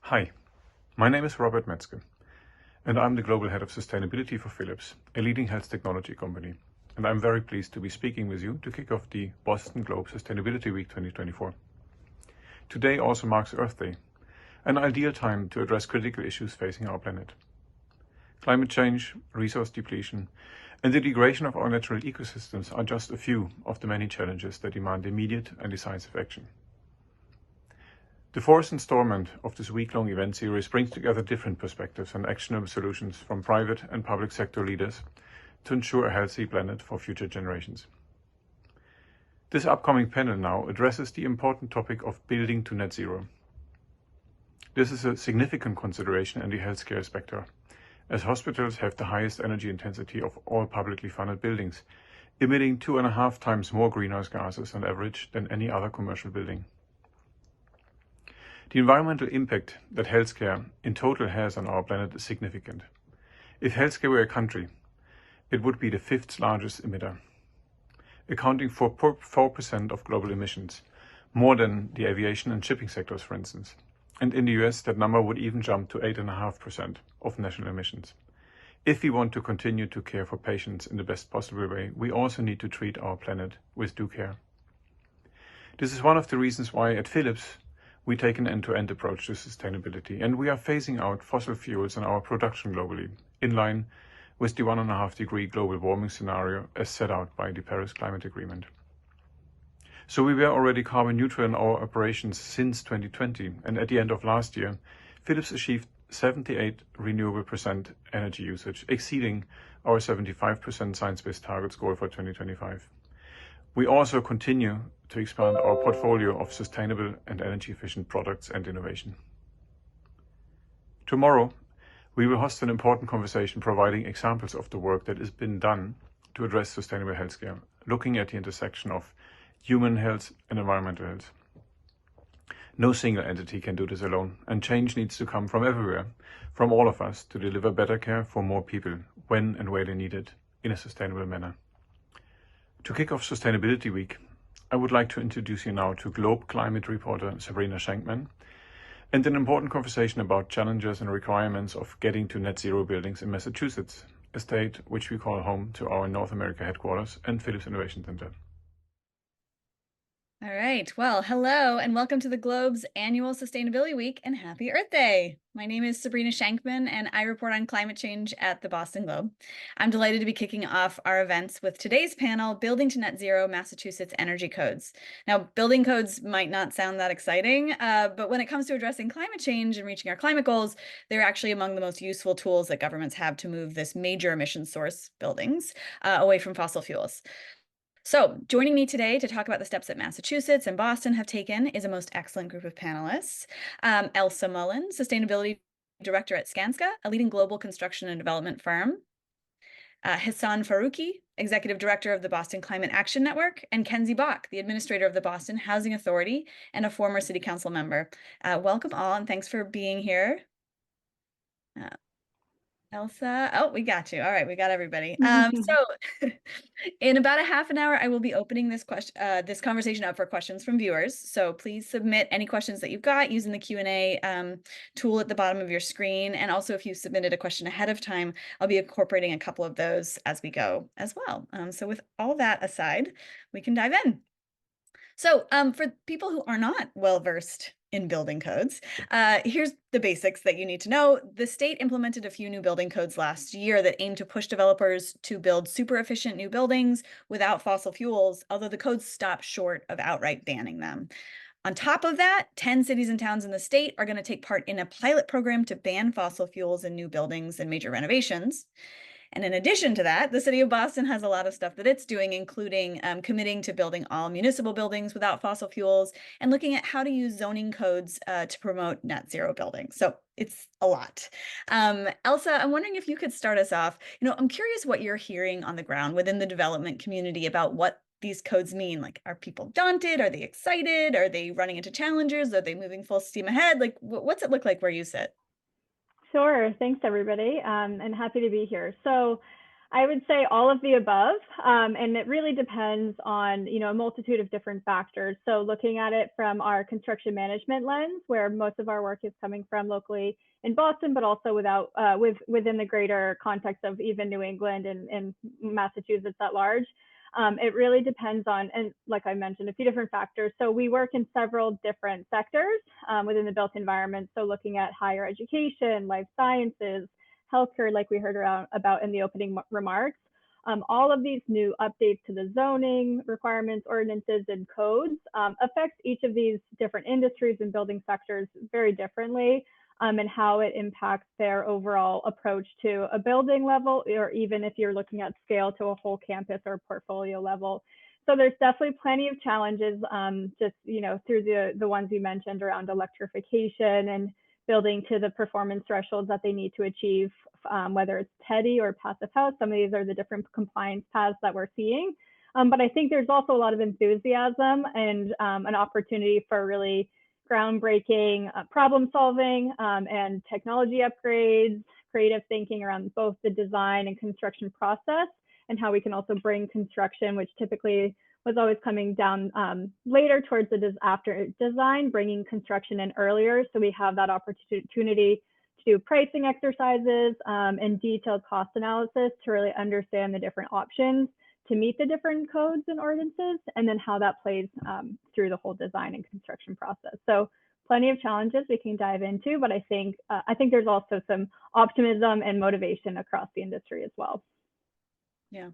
Hi, my name is Robert Metzger, and I'm the Global Head of Sustainability for Philips, a leading health technology company. And I'm very pleased to be speaking with you to kick off the Boston Globe Sustainability Week 2024. Today also marks Earth Day, an ideal time to address critical issues facing our planet. Climate change, resource depletion, and the degradation of our natural ecosystems are just a few of the many challenges that demand immediate and decisive action. The fourth installment of this week-long event series brings together different perspectives and actionable solutions from private and public sector leaders to ensure a healthy planet for future generations. This upcoming panel now addresses the important topic of building to net zero. This is a significant consideration in the healthcare sector, as hospitals have the highest energy intensity of all publicly funded buildings, emitting 2.5 times more greenhouse gases on average than any other commercial building. The environmental impact that healthcare in total has on our planet is significant. If healthcare were a country, it would be the 5th largest emitter, accounting for 4% of global emissions, more than the aviation and shipping sectors, for instance. And in the US, that number would even jump to 8.5% of national emissions. If we want to continue to care for patients in the best possible way, we also need to treat our planet with due care. This is one of the reasons why at Philips, we take an end-to-end approach to sustainability, and we are phasing out fossil fuels in our production globally, in line with the 1.5-degree global warming scenario as set out by the Paris Climate Agreement. So we were already carbon neutral in our operations since 2020, and at the end of last year, Philips achieved 78% renewable energy usage, exceeding our 75% science-based targets goal for 2025. We also continue to expand our portfolio of sustainable and energy-efficient products and innovation. Tomorrow, we will host an important conversation providing examples of the work that has been done to address sustainable healthcare, looking at the intersection of human health and environmental health. No single entity can do this alone, and change needs to come from everywhere, from all of us, to deliver better care for more people when and where they need it in a sustainable manner. To kick off Sustainability Week, I would like to introduce you now to Globe climate reporter Sabrina Shankman and an important conversation about challenges and requirements of getting to net zero buildings in Massachusetts, a state which we call home to our North America headquarters and Philips Innovation Center. All right. Well, hello and welcome to the Globe's annual Sustainability Week and happy Earth Day. My name is Sabrina Shankman and I report on climate change at the Boston Globe. I'm delighted to be kicking off our events with today's panel, Building to Net Zero Massachusetts Energy Codes. Now, building codes might not sound that exciting, but when it comes to addressing climate change and reaching our climate goals, they're actually among the most useful tools that governments have to move this major emission source buildings away from fossil fuels. So joining me today to talk about the steps that Massachusetts and Boston have taken is a most excellent group of panelists. Elsa Mullen, Sustainability Director at Skanska, a leading global construction and development firm. Hassan Faruqi, Executive Director of the Boston Climate Action Network, and Kenzie Bach, the Administrator of the Boston Housing Authority and a former City Council member. Welcome all and thanks for being here. Elsa, oh, we got you. All right, we got everybody. So in about a half an hour, I will be opening this conversation up for questions from viewers. So please submit any questions that you've got using the Q&A tool at the bottom of your screen. And also, if you submitted a question ahead of time, I'll be incorporating a couple of those as we go as well. So with all that aside, we can dive in. So for people who are not well-versed in building codes, here's the basics that you need to know. The state implemented a few new building codes last year that aim to push developers to build super efficient new buildings without fossil fuels, although the codes stop short of outright banning them. On top of that, 10 cities and towns in the state are going to take part in a pilot program to ban fossil fuels in new buildings and major renovations. And in addition to that, the city of Boston has a lot of stuff that it's doing, including committing to building all municipal buildings without fossil fuels and looking at how to use zoning codes to promote net zero buildings. So it's a lot. Elsa, I'm wondering if you could start us off. I'm curious what you're hearing on the ground within the development community about what these codes mean. Like, are people daunted? Are they excited? Are they running into challenges? Are they moving full steam ahead? Like, what's it look like where you sit? Sure. Thanks, everybody. And happy to be here. So I would say all of the above, and it really depends on a multitude of different factors. So looking at it from our construction management lens, where most of our work is coming from locally in Boston, but also within the greater context of even New England and Massachusetts at large. It really depends on, and like I mentioned, a few different factors. So we work in several different sectors within the built environment. So looking at higher education, life sciences, healthcare, like we heard about in the opening remarks. All of these new updates to the zoning requirements, ordinances, and codes affects each of these different industries and building sectors very differently, and how it impacts their overall approach to a building level, or even if you're looking at scale to a whole campus or portfolio level. So there's definitely plenty of challenges, just through the ones you mentioned around electrification and building to the performance thresholds that they need to achieve, whether it's TEDI or Passive House. Some of these are the different compliance paths that we're seeing. But I think there's also a lot of enthusiasm and an opportunity for really groundbreaking problem solving and technology upgrades, creative thinking around both the design and construction process, and how we can also bring construction, which typically was always coming down later towards after design, bringing construction in earlier. So we have that opportunity to do pricing exercises and detailed cost analysis to really understand the different options to meet the different codes and ordinances, and then how that plays through the whole design and construction process. So plenty of challenges we can dive into, but I think there's also some optimism and motivation across the industry as well. Yeah.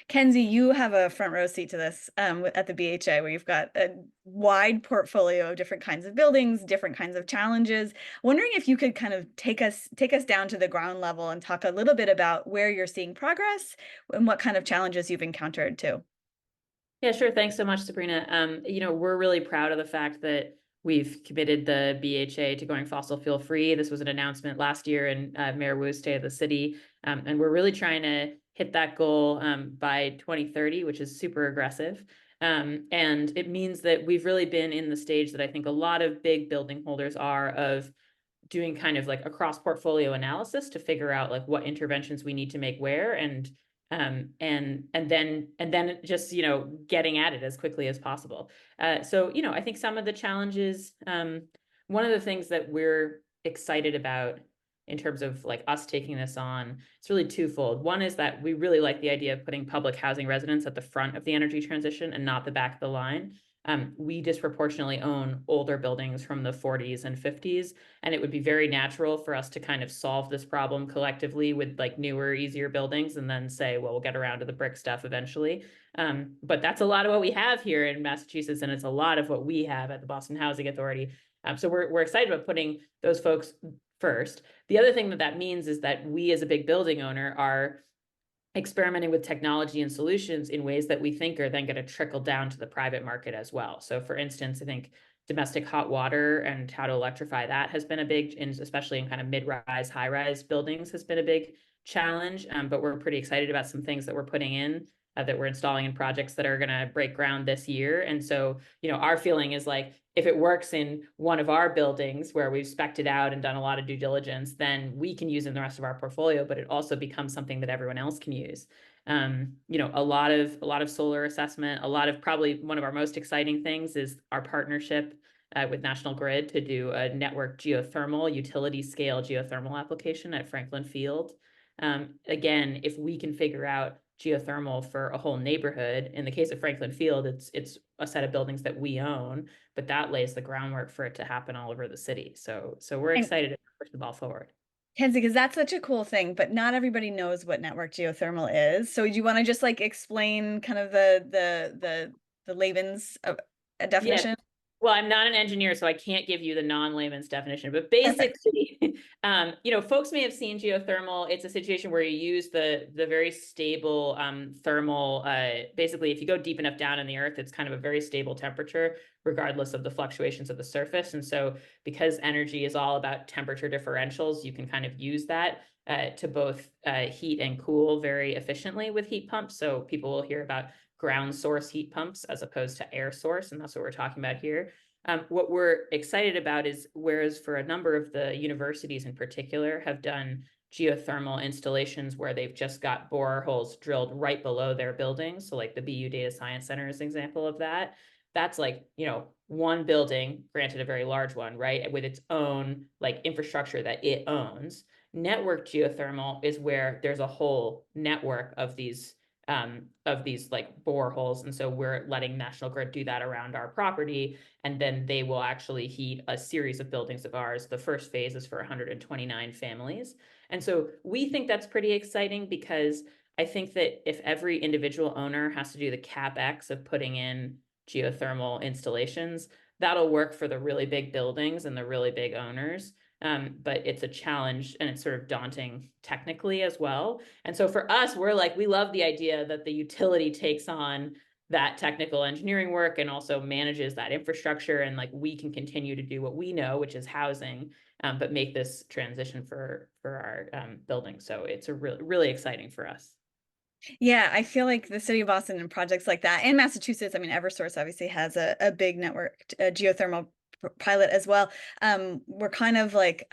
Kenzie, you have a front row seat to this at the BHA, where you've got a wide portfolio of different kinds of buildings, different kinds of challenges. Wondering if you could kind of take us down to the ground level and talk a little bit about where you're seeing progress and what kind of challenges you've encountered too. Yeah, sure. Thanks so much, Sabrina. We're really proud of the fact that we've committed the BHA to going fossil fuel free. This was an announcement last year in Mayor Wu's State of the City. And we're really trying to hit that goal by 2030, which is super aggressive. And it means that we've really been in the stage that I think a lot of big building holders are of doing kind of like a cross portfolio analysis to figure out like what interventions we need to make where, and then just getting at it as quickly as possible. So I think some of the challenges, one of the things that we're excited about in terms of like us taking this on, it's really twofold. One is that we really like the idea of putting public housing residents at the front of the energy transition and not the back of the line. We disproportionately own older buildings from the 40s and 50s, and it would be very natural for us to kind of solve this problem collectively with like newer, easier buildings, and then say, well, we'll get around to the brick stuff eventually. But that's a lot of what we have here in Massachusetts, and it's a lot of what we have at the Boston Housing Authority. So we're excited about putting those folks first. The other thing that means is that we as a big building owner are experimenting with technology and solutions in ways that we think are then going to trickle down to the private market as well. So for instance, I think domestic hot water and how to electrify that has been a big, and especially in kind of mid-rise, high-rise buildings, has been a big challenge. But we're pretty excited about some things that we're putting in, that we're installing in projects that are going to break ground this year. And so, our feeling is like, if it works in one of our buildings where we've spec'd it out and done a lot of due diligence, then we can use it in the rest of our portfolio, but it also becomes something that everyone else can use. A lot of solar assessment, probably one of our most exciting things is our partnership with National Grid to do a network geothermal, utility scale geothermal application at Franklin Field. Again, if we can figure out geothermal for a whole neighborhood, in the case of Franklin Field, it's a set of buildings that we own, but that lays the groundwork for it to happen all over the city. So we're excited to push the ball forward. Kenzie, because that's such a cool thing, but not everybody knows what network geothermal is. So do you want to just like explain kind of the layman's definition? Yeah. Well, I'm not an engineer, so I can't give you the non-layman's definition, but basically, folks may have seen geothermal. It's a situation where you use the very stable thermal, basically, if you go deep enough down in the earth, it's kind of a very stable temperature, regardless of the fluctuations of the surface. And so because energy is all about temperature differentials, you can kind of use that to both heat and cool very efficiently with heat pumps. So people will hear about ground source heat pumps as opposed to air source, and that's what we're talking about here. What we're excited about is, whereas for a number of the universities in particular have done geothermal installations where they've just got boreholes drilled right below their buildings. So like the BU Data Science Center is an example of that. That's like, you know, one building, granted a very large one, right, with its own like infrastructure that it owns. Network geothermal is where there's a whole network of these like boreholes, and so we're letting National Grid do that around our property, and then they will actually heat a series of buildings of ours. The first phase is for 129 families, and so we think that's pretty exciting, because I think that if every individual owner has to do the CapEx of putting in geothermal installations, that'll work for the really big buildings and the really big owners. But it's a challenge, and it's sort of daunting technically as well. And so for us, we're like, we love the idea that the utility takes on that technical engineering work and also manages that infrastructure, and like we can continue to do what we know, which is housing, but make this transition for our buildings. So it's a really exciting for us. Yeah, I feel like the city of Boston and projects like that, and Massachusetts, I mean, Eversource obviously has a big networked geothermal pilot as well. We're kind of like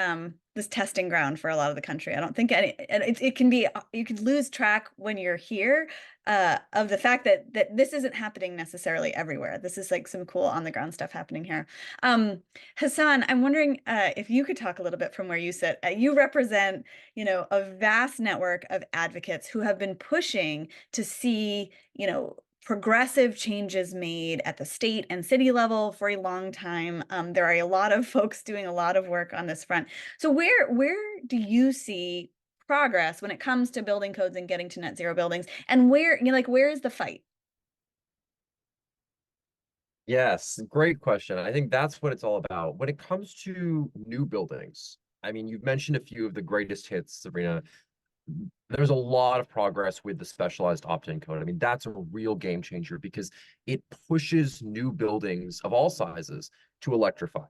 this testing ground for a lot of the country. I don't think it can be, you could lose track when you're here of the fact that this isn't happening necessarily everywhere. This is like some cool on the ground stuff happening here. Hassan, I'm wondering if you could talk a little bit from where you sit. You represent, you know, a vast network of advocates who have been pushing to see, you know, progressive changes made at the state and city level for a long time. There are a lot of folks doing a lot of work on this front. So where do you see progress when it comes to building codes and getting to net zero buildings? And where, you know, like, where is the fight? Yes, great question. I think that's what it's all about. When it comes to new buildings, I mean, you've mentioned a few of the greatest hits, Sabrina. There's a lot of progress with the specialized opt-in code. I mean, that's a real game changer because it pushes new buildings of all sizes to electrify.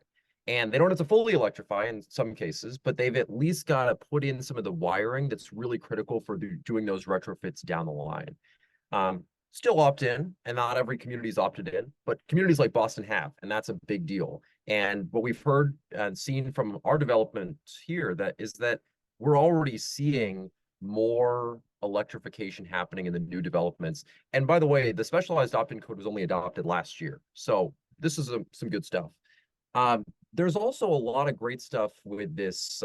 And they don't have to fully electrify in some cases, but they've at least got to put in some of the wiring that's really critical for doing those retrofits down the line. Still opt in, and not every community is opted in, but communities like Boston have, and that's a big deal. And what we've heard and seen from our development here is that we're already seeing more electrification happening in the new developments. And by the way, the specialized opt-in code was only adopted last year, so this is some good stuff. There's also a lot of great stuff with this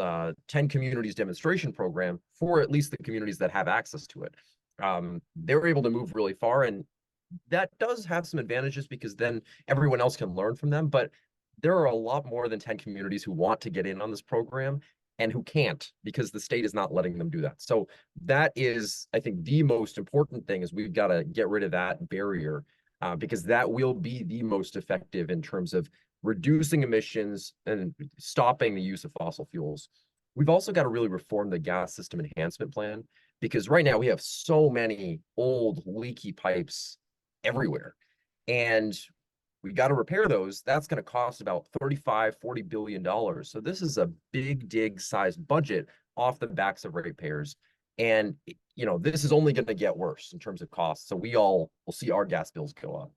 10 communities demonstration program for at least the communities that have access to it. They're able to move really far, and that does have some advantages because then everyone else can learn from them. But there are a lot more than 10 communities who want to get in on this program and who can't because the state is not letting them do that. So that is, I think, the most important thing is we've got to get rid of that barrier because that will be the most effective in terms of reducing emissions and stopping the use of fossil fuels. We've also got to really reform the gas system enhancement plan because right now we have so many old leaky pipes everywhere. And we got to repair those. That's going to cost about $35–40 billion. So this is a big dig sized budget off the backs of ratepayers. And, you know, this is only going to get worse in terms of costs. So we all will see our gas bills go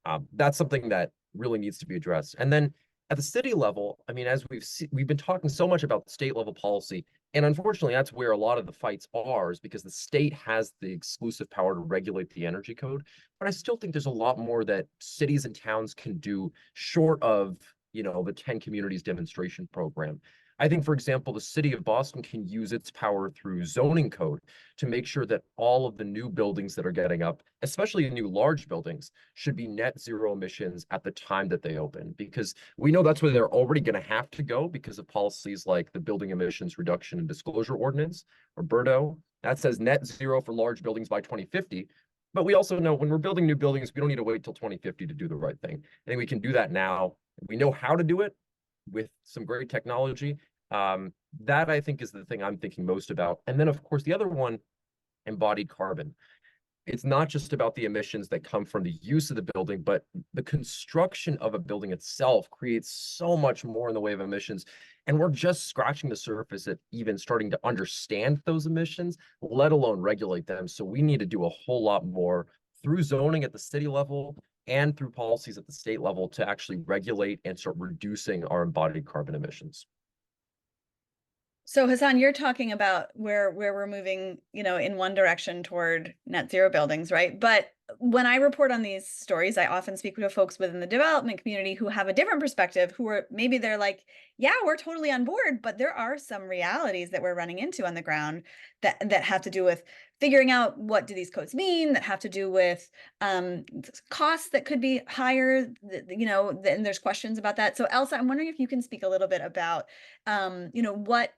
up. That's something that really needs to be addressed. And then at the city level, I mean, as we've been talking so much about state level policy, and unfortunately, that's where a lot of the fights are, is because the state has the exclusive power to regulate the energy code. But I still think there's a lot more that cities and towns can do short of, you know, the 10 communities demonstration program. I think, for example, the city of Boston can use its power through zoning code to make sure that all of the new buildings that are getting up, especially the new large buildings, should be net zero emissions at the time that they open, because we know that's where they're already going to have to go because of policies like the Building Emissions Reduction and Disclosure Ordinance, or BERDO. That says net zero for large buildings by 2050. But we also know when we're building new buildings, we don't need to wait till 2050 to do the right thing. I think we can do that now. We know how to do it with some great technology. That I think is the thing I'm thinking most about. And then, of course, the other one, embodied carbon. It's not just about the emissions that come from the use of the building, but the construction of a building itself creates so much more in the way of emissions. And we're just scratching the surface at even starting to understand those emissions, let alone regulate them. So we need to do a whole lot more through zoning at the city level and through policies at the state level to actually regulate and start reducing our embodied carbon emissions. So Hassan, you're talking about where we're moving, in one direction toward net zero buildings, right? But when I report on these stories, I often speak with folks within the development community who have a different perspective, who are maybe they're like, yeah, we're totally on board, but there are some realities that we're running into on the ground that have to do with figuring out what do these codes mean, that have to do with costs that could be higher, and there's questions about that. So Elsa, I'm wondering if you can speak a little bit about, what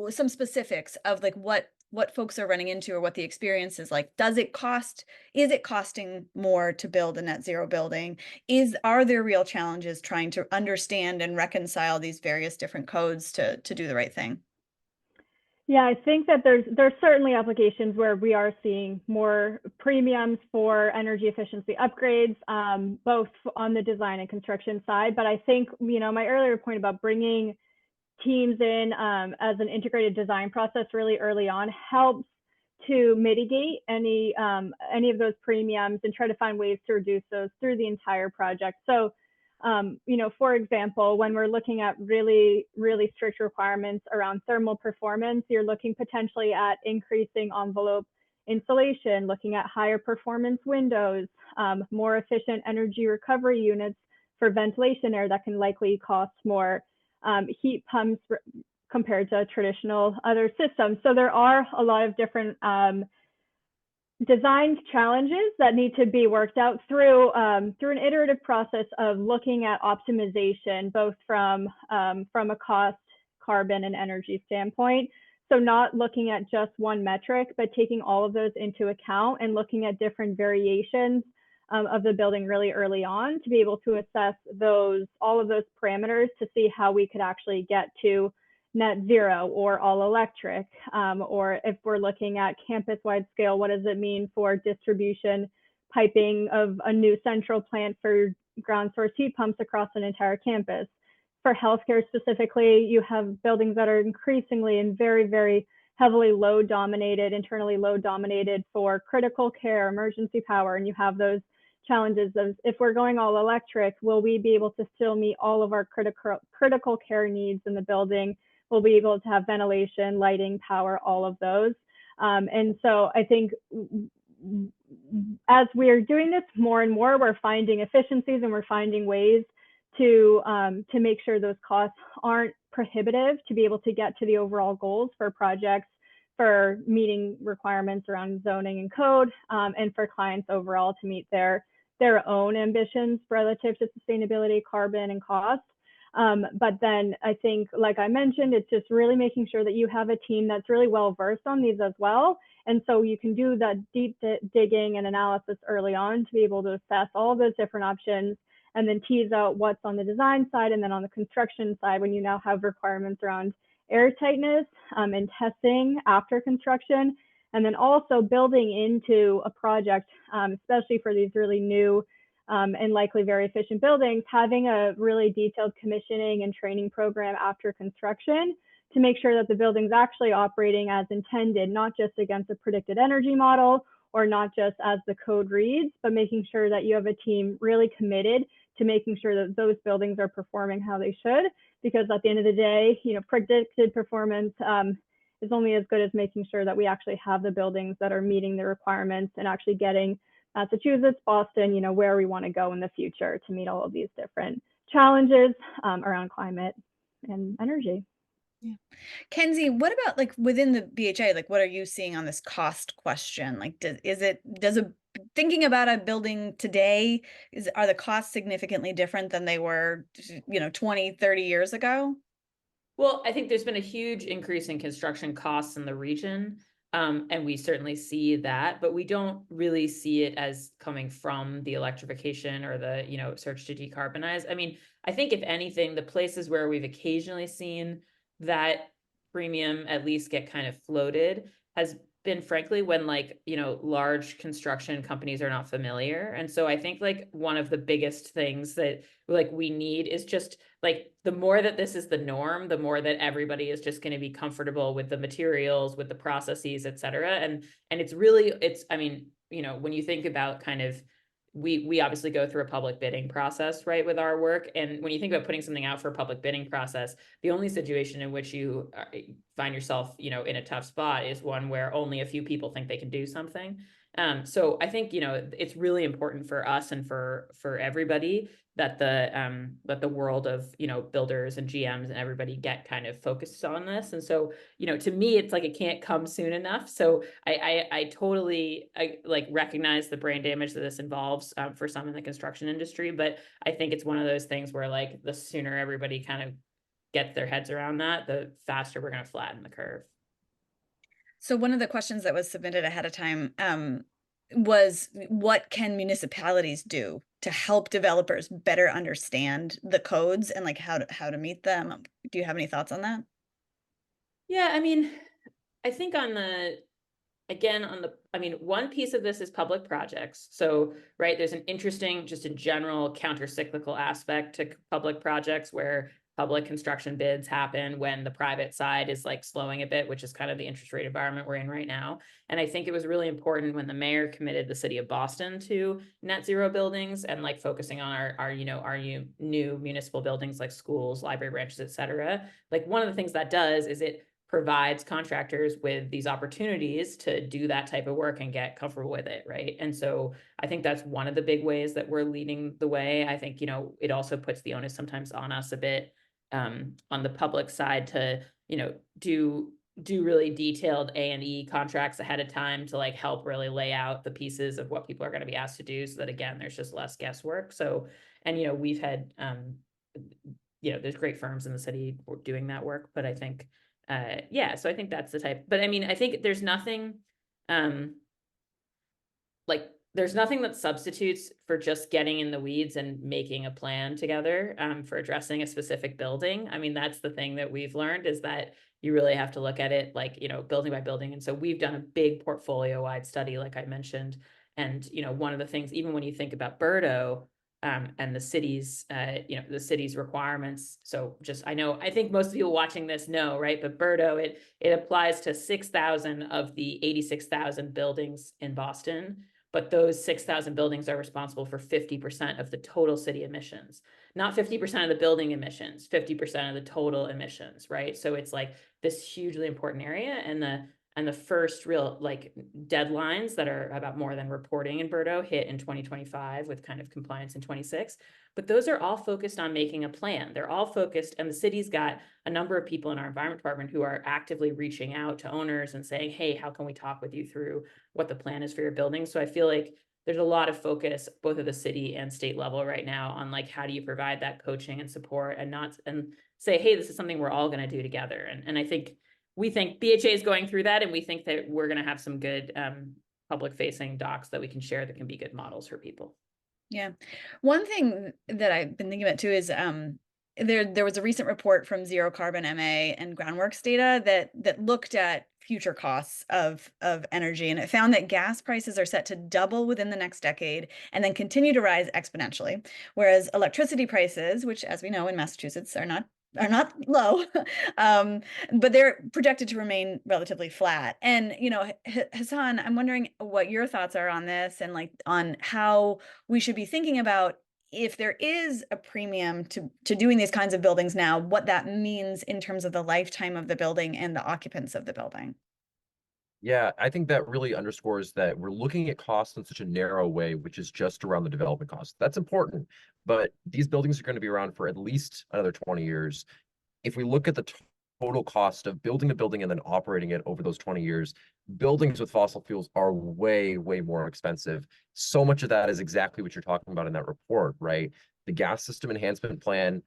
some specifics of like what folks are running into or what the experience is like. Is it costing more to build a net zero building? Are there real challenges trying to understand and reconcile these various different codes to do the right thing? Yeah, I think that there's certainly applications where we are seeing more premiums for energy efficiency upgrades, both on the design and construction side. But I think, my earlier point about bringing teams in as an integrated design process really early on helps to mitigate any of those premiums and try to find ways to reduce those through the entire project. So, for example, when we're looking at really, really strict requirements around thermal performance, you're looking potentially at increasing envelope insulation, looking at higher performance windows, more efficient energy recovery units for ventilation air that can likely cost more, heat pumps compared to traditional other systems. So there are a lot of different design challenges that need to be worked out through an iterative process of looking at optimization, both from a cost, carbon, and energy standpoint. So not looking at just one metric, but taking all of those into account and looking at different variations of the building really early on to be able to assess all of those parameters to see how we could actually get to net zero or all electric, or if we're looking at campus-wide scale, what does it mean for distribution piping of a new central plant for ground source heat pumps across an entire campus? For healthcare specifically, you have buildings that are increasingly and very, very heavily internally load dominated for critical care, emergency power, and you have those challenges of, if we're going all electric, will we be able to still meet all of our critical care needs in the building? We'll be able to have ventilation, lighting, power, all of those. And so I think as we're doing this more and more, we're finding efficiencies and we're finding ways to make sure those costs aren't prohibitive to be able to get to the overall goals for projects, for meeting requirements around zoning and code, and for clients overall to meet their own ambitions relative to sustainability, carbon, and cost. But then I think, like I mentioned, it's just really making sure that you have a team that's really well versed on these as well. And so you can do that deep digging and analysis early on to be able to assess all of those different options and then tease out what's on the design side. And then on the construction side, when you now have requirements around air tightness and testing after construction, and then also building into a project, especially for these really new and likely very efficient buildings, having a really detailed commissioning and training program after construction to make sure that the building's actually operating as intended, not just against a predicted energy model or not just as the code reads, but making sure that you have a team really committed to making sure that those buildings are performing how they should. Because at the end of the day, predicted performance is only as good as making sure that we actually have the buildings that are meeting the requirements and actually getting Massachusetts, Boston, where we want to go in the future to meet all of these different challenges around climate and energy. Yeah. Kenzie, what about like within the BHA, like what are you seeing on this cost question? Like, thinking about a building today, are the costs significantly different than they were, 20, 30 years ago? Well, I think there's been a huge increase in construction costs in the region. And we certainly see that, but we don't really see it as coming from the electrification or the, search to decarbonize. I mean, I think if anything, the places where we've occasionally seen that premium at least get kind of floated has been frankly when large construction companies are not familiar. And so I think one of the biggest things that we need is just the more that this is the norm, the more that everybody is just going to be comfortable with the materials, with the processes, et cetera. And I mean, when you think about kind of we obviously go through a public bidding process, right, with our work. And when you think about putting something out for a public bidding process, the only situation in which you find yourself, you know, in a tough spot is one where only a few people think they can do something. So I think, you know, it's really important for us and for everybody that the world of, you know, builders and GMs and everybody get kind of focused on this. And so, you know, to me, it's like it can't come soon enough. So I totally like recognize the brain damage that this involves for some in the construction industry, but I think it's one of those things where like the sooner everybody kind of gets their heads around that, the faster we're going to flatten the curve. So one of the questions that was submitted ahead of time was, what can municipalities do to help developers better understand the codes and like how to meet them? Do you have any thoughts on that? Yeah, I mean, I think one piece of this is public projects. So, right, there's an interesting, just a general counter-cyclical aspect to public projects where public construction bids happen when the private side is like slowing a bit, which is kind of the interest rate environment we're in right now. And I think it was really important when the mayor committed the city of Boston to net zero buildings and like focusing on our new municipal buildings like schools, library branches, et cetera. Like one of the things that does is it provides contractors with these opportunities to do that type of work and get comfortable with it, right? And so I think that's one of the big ways that we're leading the way. I think, you know, it also puts the onus sometimes on us a bit on the public side to, you know, do really detailed A&E contracts ahead of time to like help really lay out the pieces of what people are going to be asked to do, so that again, there's just less guesswork. So, and you know, we've had you know, there's great firms in the city doing that work, but I think yeah, so I think that's the type. But I mean, I think there's nothing like there's nothing that substitutes for just getting in the weeds and making a plan together for addressing a specific building. I mean, that's the thing that we've learned, is that you really have to look at it like, you know, building by building. And so we've done a big portfolio-wide study, like I mentioned. And, you know, one of the things, even when you think about Berto and the city's, you know, the city's requirements. So just, I think most people watching this know, right? But Berto, it applies to 6,000 of the 86,000 buildings in Boston. But those 6,000 buildings are responsible for 50% of the total city emissions, not 50% of the building emissions, 50% of the total emissions, right? So it's like this hugely important area. And the first real like deadlines that are about more than reporting in Berto hit in 2025 with kind of compliance in 26. But those are all focused on making a plan. They're all focused, and the city's got a number of people in our environment department who are actively reaching out to owners and saying, hey, how can we talk with you through what the plan is for your building? So I feel like there's a lot of focus both at the city and state level right now on like, how do you provide that coaching and support and say, hey, this is something we're all going to do together. And I think we think BHA is going through that, and we think that we're going to have some good public facing docs that we can share that can be good models for people. Yeah. One thing that I've been thinking about too is there was a recent report from Zero Carbon MA and Groundworks data that looked at future costs of energy, and it found that gas prices are set to double within the next decade and then continue to rise exponentially, whereas electricity prices, which as we know in Massachusetts are not low, but they're projected to remain relatively flat. And, you know, Hassan, I'm wondering what your thoughts are on this, and like on how we should be thinking about, if there is a premium to doing these kinds of buildings now, what that means in terms of the lifetime of the building and the occupants of the building. Yeah, I think that really underscores that we're looking at costs in such a narrow way, which is just around the development cost. That's important, but these buildings are going to be around for at least another 20 years. If we look at the total cost of building a building and then operating it over those 20 years, buildings with fossil fuels are way, way more expensive. So much of that is exactly what you're talking about in that report, right? The gas system enhancement plan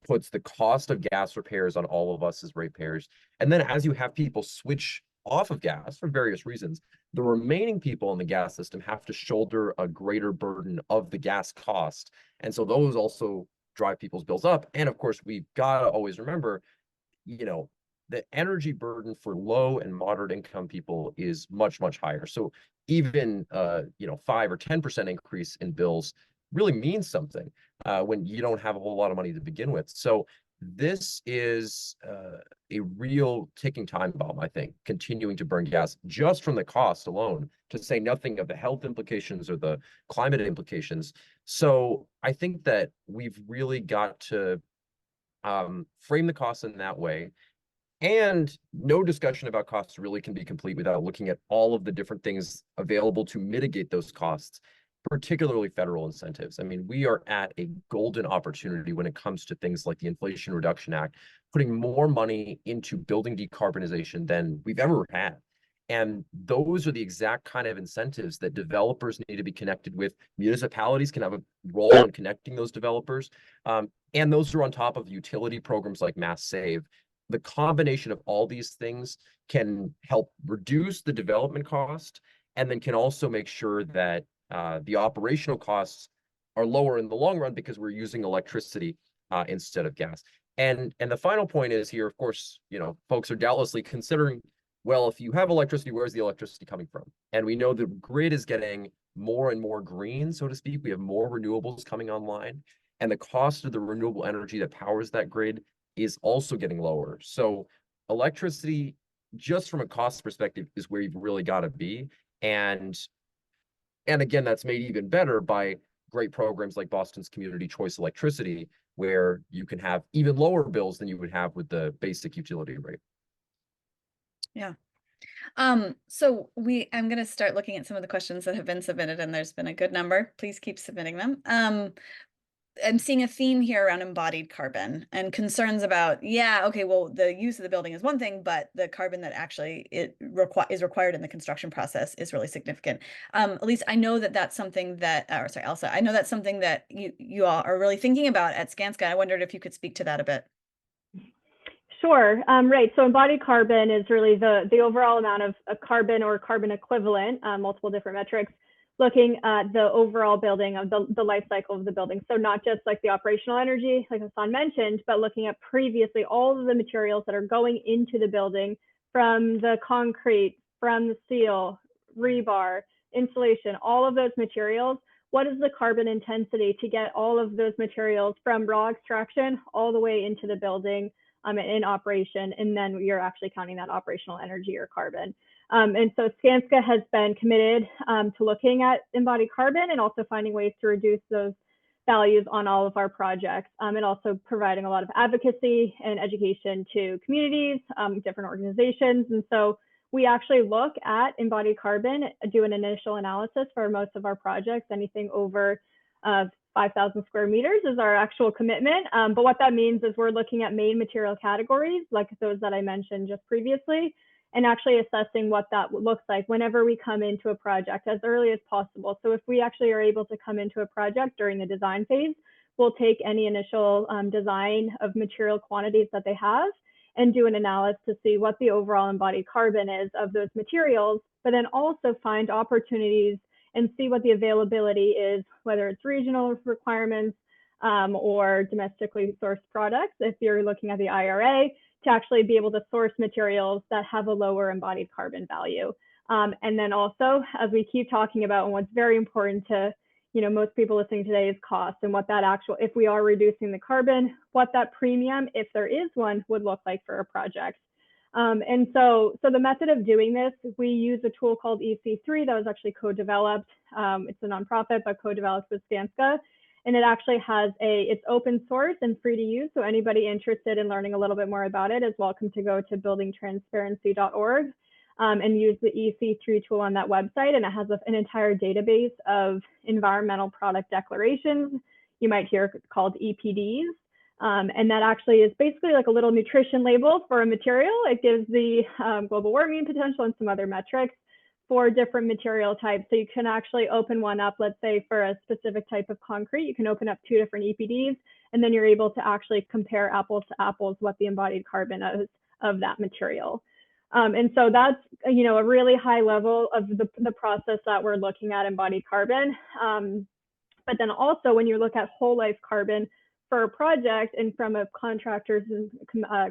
puts the cost of gas repairs on all of us as ratepayers. And then as you have people switch off of gas for various reasons, the remaining people in the gas system have to shoulder a greater burden of the gas cost. And so those also drive people's bills up. And of course, we've got to always remember, you know, the energy burden for low and moderate income people is much, much higher. So even, you know, 5 or 10% increase in bills really means something when you don't have a whole lot of money to begin with. So this is a real ticking time bomb, I think, continuing to burn gas just from the cost alone, to say nothing of the health implications or the climate implications. So I think that we've really got to frame the costs in that way. And no discussion about costs really can be complete without looking at all of the different things available to mitigate those costs, particularly federal incentives. I mean, we are at a golden opportunity when it comes to things like the Inflation Reduction Act, putting more money into building decarbonization than we've ever had. And those are the exact kind of incentives that developers need to be connected with. Municipalities can have a role in connecting those developers. And those are on top of utility programs like Mass Save. The combination of all these things can help reduce the development cost, and then can also make sure that the operational costs are lower in the long run because we're using electricity instead of gas. And the final point is here, of course, folks are doubtlessly considering, well, if you have electricity, where's the electricity coming from? And we know the grid is getting more and more green, so to speak. We have more renewables coming online, and the cost of the renewable energy that powers that grid is also getting lower. So electricity, just from a cost perspective, is where you've really got to be. And again, that's made even better by great programs like Boston's Community Choice Electricity, where you can have even lower bills than you would have with the basic utility rate. Yeah. So I'm going to start looking at some of the questions that have been submitted, and there's been a good number. Please keep submitting them. I'm seeing a theme here around embodied carbon and concerns about, well, the use of the building is one thing, but the carbon that actually is required in the construction process is really significant. Elise, I know that's something that, Elsa, I know that's something that you all are really thinking about at Skanska. I wondered if you could speak to that a bit. Sure. Right. So embodied carbon is really the overall amount of carbon or carbon equivalent, multiple different metrics, looking at the overall building of the life cycle of the building. So not just like the operational energy, like Hassan mentioned, but looking at previously all of the materials that are going into the building, from the concrete, from the steel, rebar, insulation, all of those materials. What is the carbon intensity to get all of those materials from raw extraction all the way into the building in operation? And then you're actually counting that operational energy or carbon. And so Skanska has been committed to looking at embodied carbon and also finding ways to reduce those values on all of our projects, and also providing a lot of advocacy and education to communities, different organizations. And so we actually look at embodied carbon, do an initial analysis for most of our projects. Anything over 5,000 square meters is our actual commitment. But what that means is we're looking at main material categories, like those that I mentioned just previously, and actually assessing what that looks like whenever we come into a project as early as possible. So if we actually are able to come into a project during the design phase, we'll take any initial design of material quantities that they have and do an analysis to see what the overall embodied carbon is of those materials, but then also find opportunities and see what the availability is, whether it's regional requirements or domestically sourced products, if you're looking at the IRA, to actually be able to source materials that have a lower embodied carbon value. And then also, as we keep talking about, and what's very important to most people listening today, is cost, and what that if we are reducing the carbon, what that premium, if there is one, would look like for a project. And so the method of doing this, we use a tool called EC3 that was actually co-developed. It's a nonprofit, but co-developed with Skanska. And it actually it's open source and free to use. So anybody interested in learning a little bit more about it is welcome to go to buildingtransparency.org and use the EC3 tool on that website. And it has an entire database of environmental product declarations, you might hear called EPDs. And that actually is basically like a little nutrition label for a material. It gives the global warming potential and some other metrics for different material types. So you can actually open one up, let's say for a specific type of concrete, you can open up 2 different EPDs, and then you're able to actually compare apples to apples what the embodied carbon is of that material. And so that's, a really high level of the process that we're looking at embodied carbon. But then also when you look at whole life carbon for a project, and from a contractor's and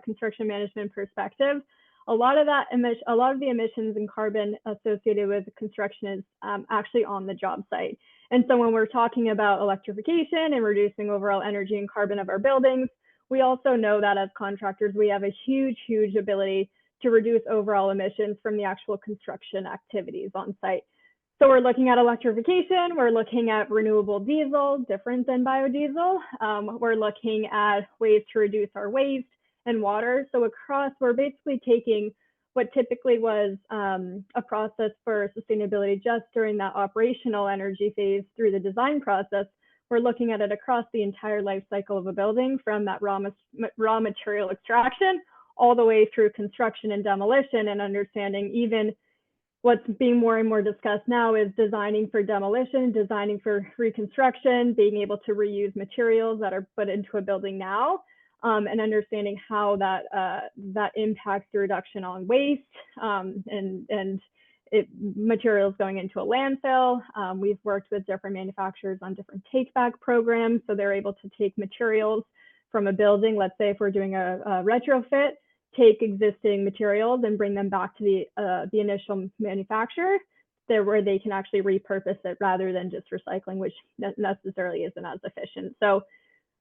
construction management perspective, a lot of the emissions and carbon associated with construction is actually on the job site. And so when we're talking about electrification and reducing overall energy and carbon of our buildings, we also know that as contractors, we have a huge ability to reduce overall emissions from the actual construction activities on site. So we're looking at electrification, we're looking at renewable diesel, different than biodiesel. We're looking at ways to reduce our waste and water. So across, we're basically taking what typically was a process for sustainability just during that operational energy phase through the design process. We're looking at it across the entire life cycle of a building, from that raw material extraction all the way through construction and demolition, and understanding even what's being more and more discussed now is designing for demolition, designing for reconstruction, being able to reuse materials that are put into a building now, and understanding how that impacts the reduction on waste and materials going into a landfill. We've worked with different manufacturers on different take-back programs, so they're able to take materials from a building. Let's say if we're doing a retrofit, take existing materials and bring them back to the initial manufacturer, there where they can actually repurpose it rather than just recycling, which necessarily isn't as efficient. So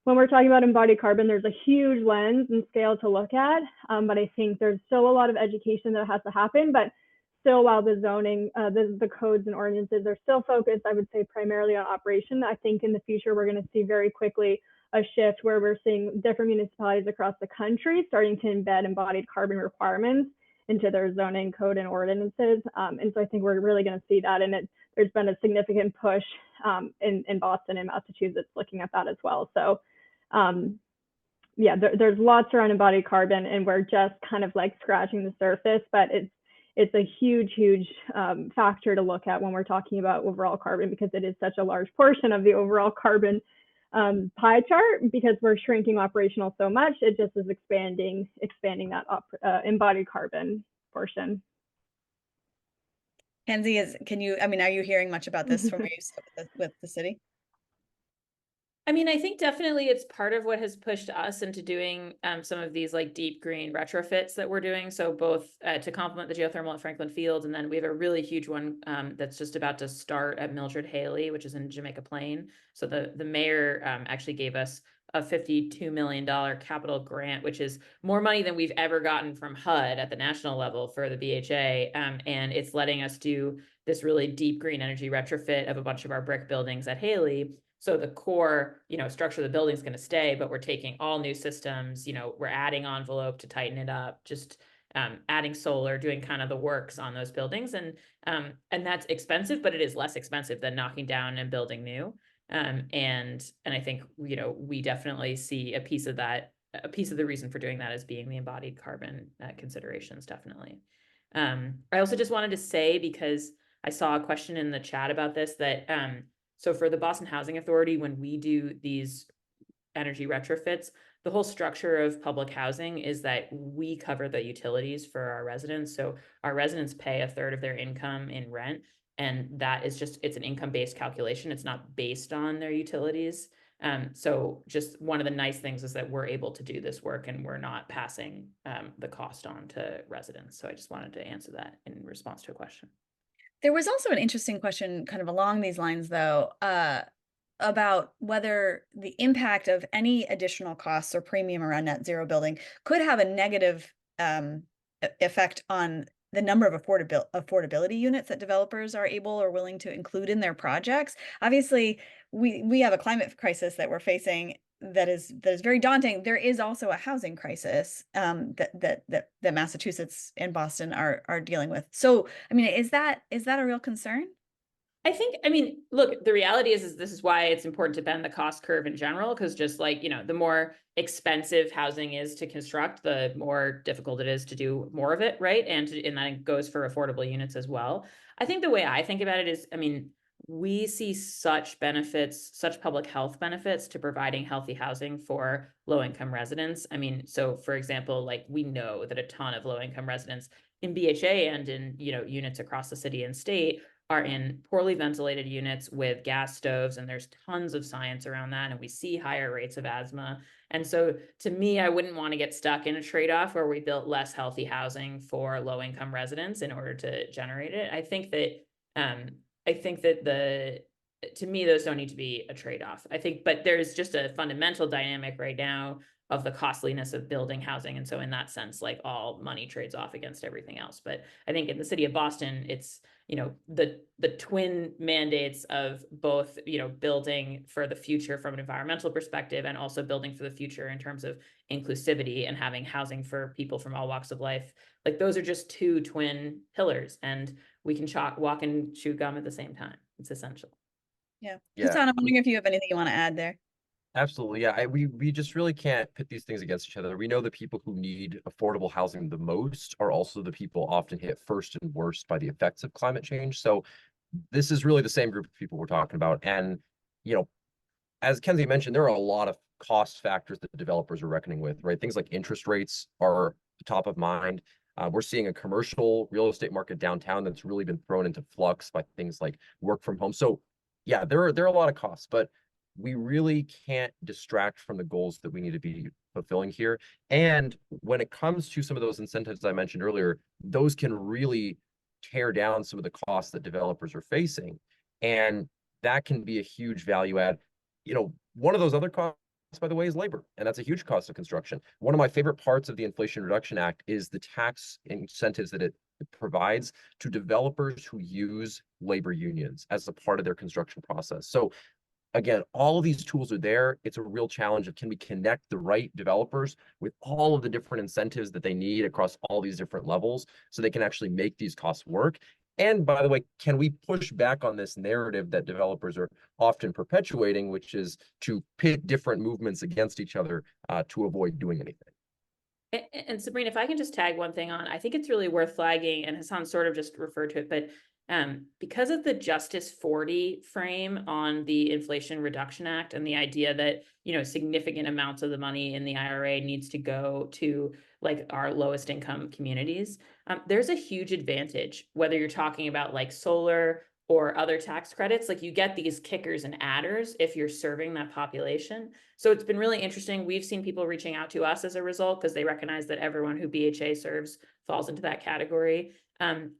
when we're talking about embodied carbon, there's a huge lens and scale to look at, but I think there's still a lot of education that has to happen. But still, while the zoning, the codes and ordinances are still focused, I would say, primarily on operation, I think in the future we're going to see very quickly a shift where we're seeing different municipalities across the country starting to embed embodied carbon requirements into their zoning code and ordinances. And so I think we're really going to see that. And there's been a significant push in Boston and Massachusetts looking at that as well. So yeah, there's lots around embodied carbon, and we're just kind of like scratching the surface, but it's a huge factor to look at when we're talking about overall carbon, because it is such a large portion of the overall carbon pie chart. Because we're shrinking operational so much, it just is expanding that embodied carbon portion. Kenzie, are you hearing much about this from where you sit with the city? I mean, I think definitely it's part of what has pushed us into doing some of these like deep green retrofits that we're doing. So both to complement the geothermal at Franklin Field, and then we have a really huge one that's just about to start at Mildred Haley, which is in Jamaica Plain. So the mayor actually gave us a $52 million capital grant, which is more money than we've ever gotten from HUD at the national level for the BHA. And it's letting us do this really deep green energy retrofit of a bunch of our brick buildings at Haley. So the core, structure of the building is going to stay, but we're taking all new systems, we're adding envelope to tighten it up, just adding solar, doing kind of the works on those buildings. And that's expensive, but it is less expensive than knocking down and building new. And I think, we definitely see a piece of the reason for doing that as being the embodied carbon considerations, definitely. I also just wanted to say, because I saw a question in the chat about this, that so for the Boston Housing Authority, when we do these energy retrofits, the whole structure of public housing is that we cover the utilities for our residents. So our residents pay a third of their income in rent. And that is it's an income-based calculation. It's not based on their utilities. So just one of the nice things is that we're able to do this work and we're not passing the cost on to residents. So I just wanted to answer that in response to a question. There was also an interesting question kind of along these lines, though, about whether the impact of any additional costs or premium around net zero building could have a negative effect on the number of affordability units that developers are able or willing to include in their projects. Obviously, we have a climate crisis that we're facing that is very daunting. There is also a housing crisis that Massachusetts and Boston are dealing with. So, I mean, is that a real concern? Look, the reality is this is why it's important to bend the cost curve in general, because just like, the more expensive housing is to construct, the more difficult it is to do more of it, right? And that goes for affordable units as well. I think the way I think about it is, we see such benefits, such public health benefits to providing healthy housing for low-income residents. So for example, like we know that a ton of low-income residents in BHA and in, units across the city and state are in poorly ventilated units with gas stoves, and there's tons of science around that, and we see higher rates of asthma. And so to me, I wouldn't want to get stuck in a trade-off where we built less healthy housing for low-income residents in order to generate it. I think that to me, those don't need to be a trade-off. But there's just a fundamental dynamic right now of the costliness of building housing. And so in that sense, like all money trades off against everything else. But I think in the city of Boston, it's, you know, the twin mandates of both, you know, building for the future from an environmental perspective and also building for the future in terms of inclusivity and having housing for people from all walks of life. Like those are just two twin pillars, and we can walk and chew gum at the same time. It's essential. Yeah. Yeah. Hassan, I'm wondering if you have anything you want to add there. Absolutely. Yeah. We just really can't pit these things against each other. We know the people who need affordable housing the most are also the people often hit first and worst by the effects of climate change. So this is really the same group of people we're talking about. And, you know, as Kenzie mentioned, there are a lot of cost factors that the developers are reckoning with, right? Things like interest rates are top of mind. We're seeing a commercial real estate market downtown that's really been thrown into flux by things like work from home. So yeah, there are a lot of costs, but we really can't distract from the goals that we need to be fulfilling here. And when it comes to some of those incentives I mentioned earlier, those can really tear down some of the costs that developers are facing. And that can be a huge value add. You know, one of those other costs, by the way, is labor, and that's a huge cost of construction. One of my favorite parts of the Inflation Reduction Act is the tax incentives that it provides to developers who use labor unions as a part of their construction process. So again, all of these tools are there. It's a real challenge of can we connect the right developers with all of the different incentives that they need across all these different levels so they can actually make these costs work. And by the way, can we push back on this narrative that developers are often perpetuating, which is to pit different movements against each other to avoid doing anything? And Sabrina, if I can just tag one thing on, I think it's really worth flagging, and Hassan sort of just referred to it, but because of the Justice 40 frame on the Inflation Reduction Act and the idea that, you know, significant amounts of the money in the IRA needs to go to like our lowest income communities, there's a huge advantage, whether you're talking about like solar or other tax credits, like you get these kickers and adders if you're serving that population. So it's been really interesting. We've seen people reaching out to us as a result because they recognize that everyone who BHA serves falls into that category.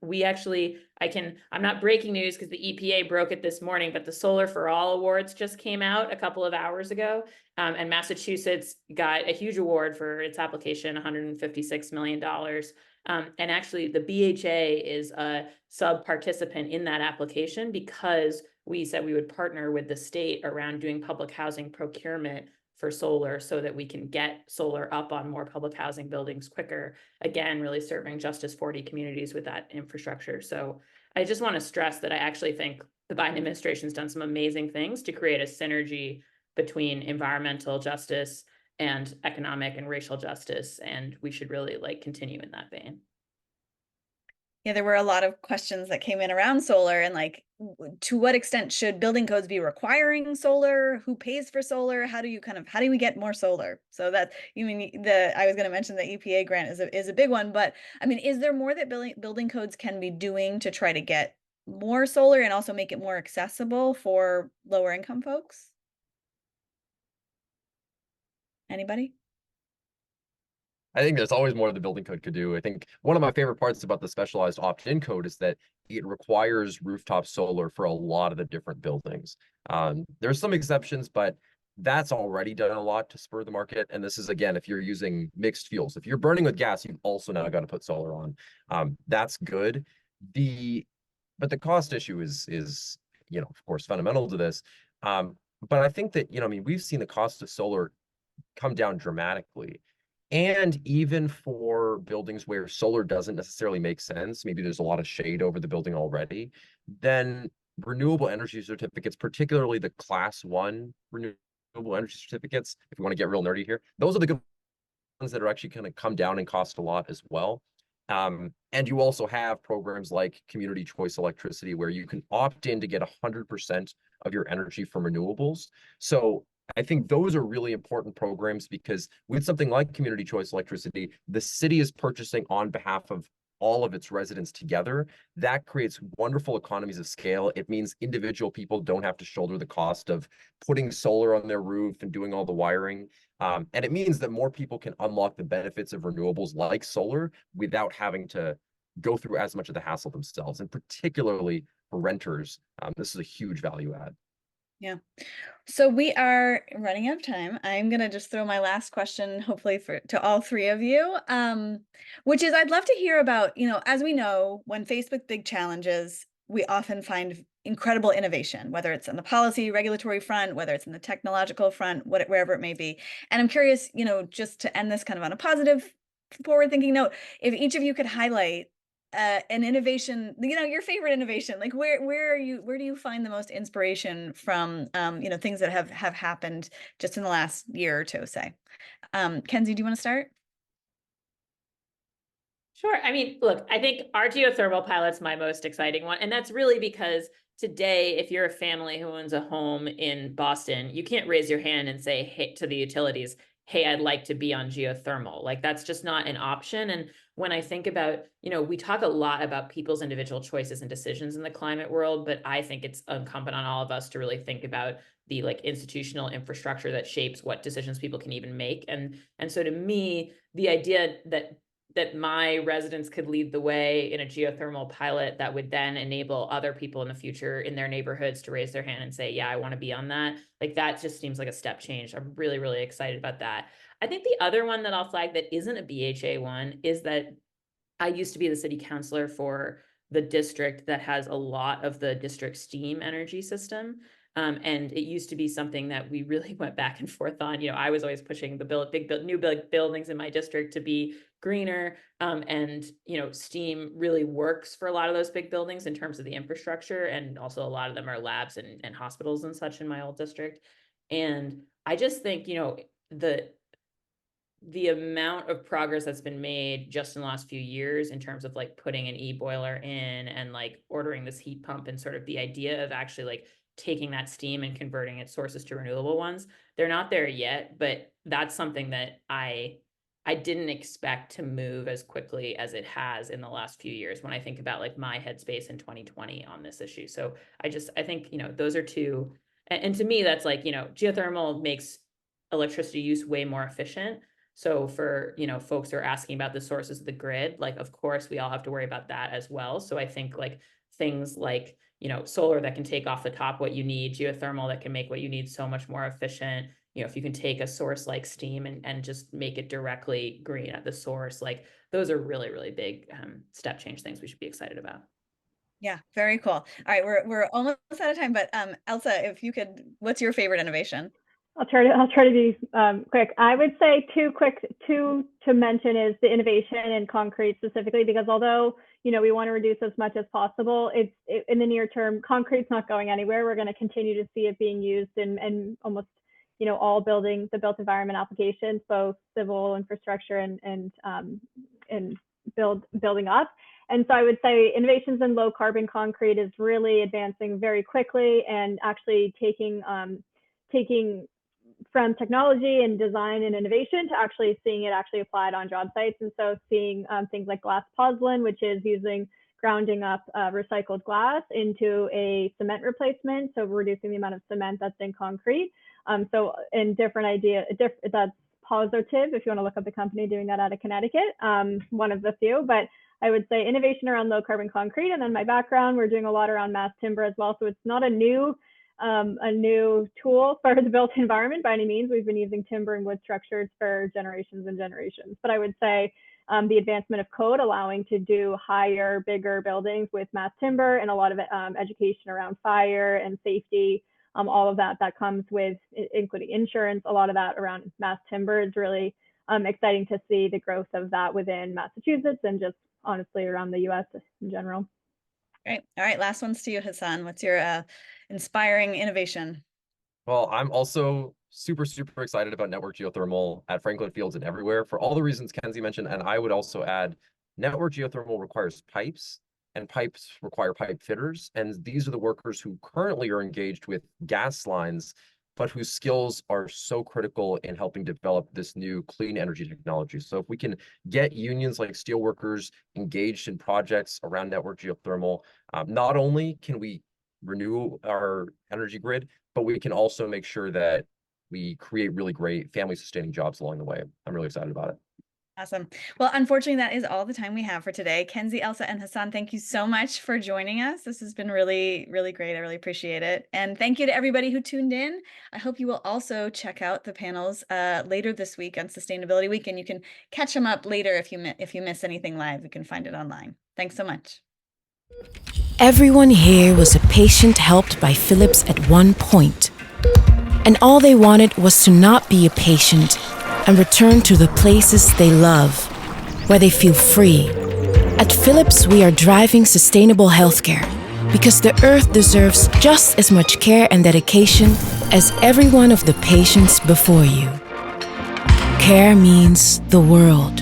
We actually, I'm not breaking news because the EPA broke it this morning, but the Solar for All Awards just came out a couple of hours ago. And Massachusetts got a huge award for its application, $156 million. And actually the BHA is a sub-participant in that application because we said we would partner with the state around doing public housing procurement for solar so that we can get solar up on more public housing buildings quicker. Again, really serving Justice 40 communities with that infrastructure. So I just want to stress that I actually think the Biden administration's done some amazing things to create a synergy between environmental justice and economic and racial justice. And we should really like continue in that vein. Yeah, there were a lot of questions that came in around solar and like, to what extent should building codes be requiring solar? Who pays for solar? How do we get more solar? So that, I was going to mention the EPA grant is a big one, but I mean, is there more that building codes can be doing to try to get more solar and also make it more accessible for lower income folks? Anybody? I think there's always more the building code could do. I think one of my favorite parts about the specialized opt-in code is that it requires rooftop solar for a lot of the different buildings. There's some exceptions, but that's already done a lot to spur the market. And this is, again, if you're using mixed fuels. If you're burning with gas, you've also now got to put solar on. That's good. But the cost issue is, you know, of course, fundamental to this. But I think that, you know, I mean, we've seen the cost of solar come down dramatically. And even for buildings where solar doesn't necessarily make sense, maybe there's a lot of shade over the building already, then renewable energy certificates, particularly the class 1 renewable energy certificates, if we want to get real nerdy here, those are the good ones that are actually going to come down and cost a lot as well. And you also have programs like community choice electricity, where you can opt in to get 100% of your energy from renewables. So I think those are really important programs because with something like community choice electricity, the city is purchasing on behalf of all of its residents together. That creates wonderful economies of scale. It means individual people don't have to shoulder the cost of putting solar on their roof and doing all the wiring. And it means that more people can unlock the benefits of renewables like solar without having to go through as much of the hassle themselves. And particularly for renters, this is a huge value add. Yeah. So we are running out of time. I'm gonna just throw my last question, hopefully to all three of you, which is I'd love to hear about, as we know, when faced with big challenges, we often find incredible innovation, whether it's on the policy, regulatory front, whether it's in the technological front, wherever it may be. And I'm curious, just to end this kind of on a positive, forward-thinking note, if each of you could highlight an innovation, your favorite innovation, like where do you find the most inspiration from, things that have happened just in the last year or two, say. Kenzie, do you want to start? Sure. I mean, look, I think our geothermal pilot's my most exciting one. And that's really because today, if you're a family who owns a home in Boston, you can't raise your hand and say, hey, to the utilities, hey, I'd like to be on geothermal. Like, that's just not an option. And when I think about, we talk a lot about people's individual choices and decisions in the climate world, but I think it's incumbent on all of us to really think about the like institutional infrastructure that shapes what decisions people can even make. And so to me, the idea that my residents could lead the way in a geothermal pilot that would then enable other people in the future in their neighborhoods to raise their hand and say, yeah, I want to be on that. Like, that just seems like a step change. I'm really, really excited about that. I think the other one that I'll flag that isn't a BHA one is that I used to be the city councilor for the district that has a lot of the district steam energy system. And it used to be something that we really went back and forth on. I was always pushing the new buildings in my district to be greener. And steam really works for a lot of those big buildings in terms of the infrastructure. And also a lot of them are labs and hospitals and such in my old district. And I just think, the amount of progress that's been made just in the last few years in terms of like putting an e-boiler in and like ordering this heat pump and sort of the idea of actually like taking that steam and converting its sources to renewable ones, they're not there yet, but that's something that I didn't expect to move as quickly as it has in the last few years when I think about like my headspace in 2020 on this issue. So I think, those are two, and to me, that's like, geothermal makes electricity use way more efficient. So for, folks who are asking about the sources of the grid, like, of course, we all have to worry about that as well. So I think like things like, solar that can take off the top what you need, geothermal that can make what you need so much more efficient. If you can take a source like steam and just make it directly green at the source, like those are really, really big step change things we should be excited about. Yeah, very cool. All right, we're almost out of time, but Elsa, if you could, what's your favorite innovation? I'll try to be quick. I would say two to mention is the innovation in concrete specifically, because although we want to reduce as much as possible, in the near term, concrete's not going anywhere. We're going to continue to see it being used in almost all the built environment applications, both civil infrastructure and building up. And so I would say innovations in low carbon concrete is really advancing very quickly and actually taking from technology and design and innovation to actually seeing it actually applied on job sites. And so seeing things like glass pozzolan, which is grounding up recycled glass into a cement replacement, so reducing the amount of cement that's in concrete. So in different idea, that's Positive, if you want to look up the company doing that out of Connecticut, one of the few. But I would say innovation around low carbon concrete. And then my background, we're doing a lot around mass timber as well. So it's not a new tool for the built environment by any means. We've been using timber and wood structures for generations and generations. But I would say the advancement of code allowing to do higher, bigger buildings with mass timber and a lot of education around fire and safety, all of that comes with, including insurance, a lot of that around mass timber is really exciting to see the growth of that within Massachusetts and just honestly around the US in general. Great. All right, last one's to you, Hassan. What's your inspiring innovation? Well, I'm also super, super excited about network geothermal at Franklin Fields and everywhere for all the reasons Kenzie mentioned. And I would also add network geothermal requires pipes, and pipes require pipe fitters. And these are the workers who currently are engaged with gas lines, but whose skills are so critical in helping develop this new clean energy technology. So if we can get unions like steelworkers engaged in projects around network geothermal, not only can we renew our energy grid, but we can also make sure that we create really great family sustaining jobs along the way. I'm really excited about it. Awesome. Well, unfortunately, that is all the time we have for today. Kenzie, Elsa, and Hassan, thank you so much for joining us. This has been really, really great. I really appreciate it. And thank you to everybody who tuned in. I hope you will also check out the panels later this week on Sustainability Week, and you can catch them up later if you miss anything live. You can find it online. Thanks so much. Everyone here was a patient helped by Philips at one point. And all they wanted was to not be a patient and return to the places they love, where they feel free. At Philips, we are driving sustainable healthcare because the Earth deserves just as much care and dedication as every one of the patients before you. Care means the world.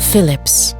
Philips.